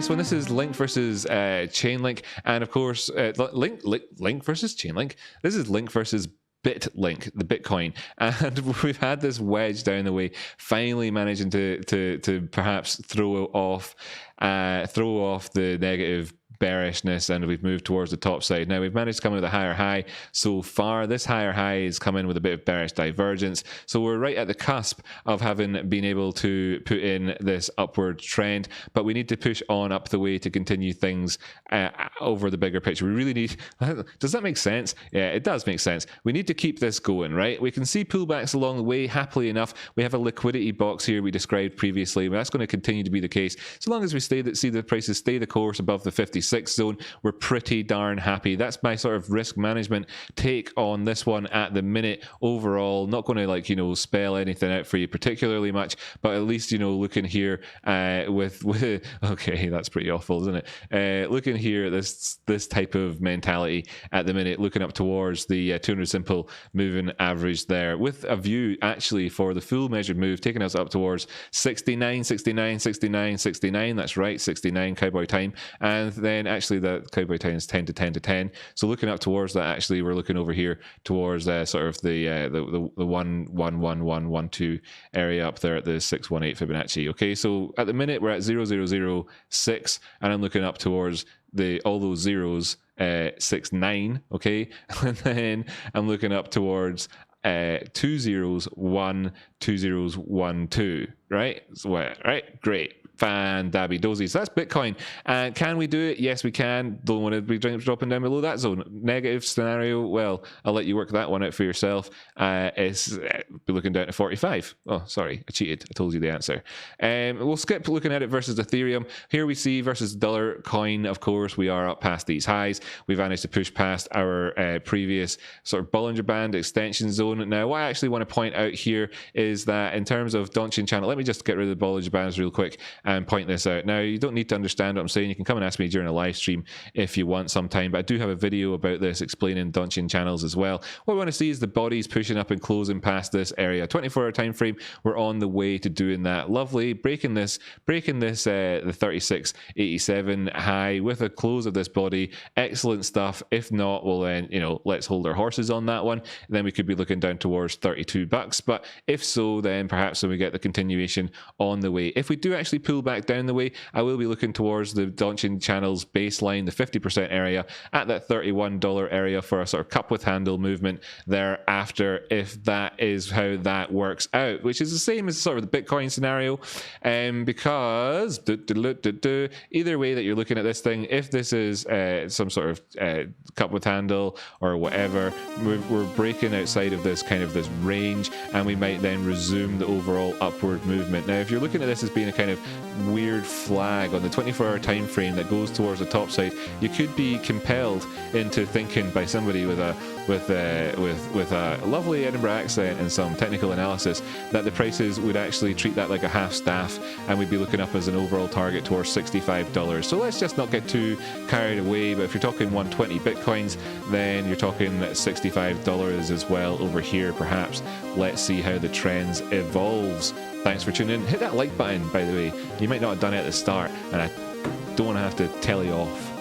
nice one. This is Link versus Chainlink, and of course, Link versus Chainlink. This is Link versus BitLink, the Bitcoin, and we've had this wedge down the way, finally managing to perhaps throw off the negative bearishness, and we've moved towards the top side. Now we've managed to come in with a higher high so far. This higher high is coming with a bit of bearish divergence, so we're right at the cusp of having been able to put in this upward trend, but we need to push on up the way to continue things over the bigger picture. We really need, does that make sense? Yeah, it does make sense. We need to keep this going, right? We can see pullbacks along the way. Happily enough, we have a liquidity box here we described previously, but that's going to continue to be the case so long as we see the prices stay the course above the 56 zone. We're pretty darn happy. That's my sort of risk management take on this one at the minute. Overall, not going to spell anything out for you particularly much, but at least looking here with okay, that's pretty awful, isn't it? Looking here at this type of mentality at the minute, looking up towards the 200 simple moving average there, with a view actually for the full measured move taking us up towards 69, 69, 69, 69. That's right, 69 cowboy time, and then actually the cowboy time is 10 to 10 to 10. So looking up towards that, actually we're looking over here towards sort of the 11112 area up there at the 618 Fibonacci. Okay, so at the minute we're at 0006, and I'm looking up towards all those zeros, 69. Okay, and then I'm looking up towards 201 2012, right? So, right, great. Fan-dabby dozy. So that's Bitcoin. Can we do it? Yes, we can. Don't want to be dropping down below that zone. Negative scenario, well, I'll let you work that one out for yourself. It's be looking down to 45. Oh, sorry, I cheated. I told you the answer. We'll skip looking at it versus Ethereum. Here we see versus dollar coin, of course, we are up past these highs. We've managed to push past our previous sort of Bollinger Band extension zone. Now, what I actually want to point out here is that in terms of Donchian channel, let me just get rid of the Bollinger Bands real quick and point this out. Now, you don't need to understand what I'm saying. You can come and ask me during a live stream if you want sometime, but I do have a video about this explaining Donchian channels as well. What we want to see is the bodies pushing up and closing past this area. 24-hour time frame, we're on the way to doing that. Lovely, breaking this the 3687 high with a close of this body. Excellent stuff. If not, well then, let's hold our horses on that one. Then we could be looking down towards $32. But if so, then perhaps when we get the continuation on the way. If we do actually pull back down the way, I will be looking towards the Donchian channels baseline, the 50% area at that $31 area for a sort of cup with handle movement thereafter, if that is how that works out, which is the same as sort of the Bitcoin scenario, because either way that you're looking at this thing, if this is some sort of cup with handle or whatever, we're breaking outside of this range, and we might then resume the overall upward movement. Now, if you're looking at this as being a kind of weird flag on the 24-hour time frame that goes towards the top side, you could be compelled into thinking by somebody with a lovely Edinburgh accent and some technical analysis that the prices would actually treat that like a half staff, and we'd be looking up as an overall target towards $65. So let's just not get too carried away, but if you're talking 120 Bitcoins, then you're talking $65 as well over here perhaps. Let's see how the trends evolves. Thanks for tuning in. Hit that like button, by the way. You might not have done it at the start, and I don't want to have to tell you off.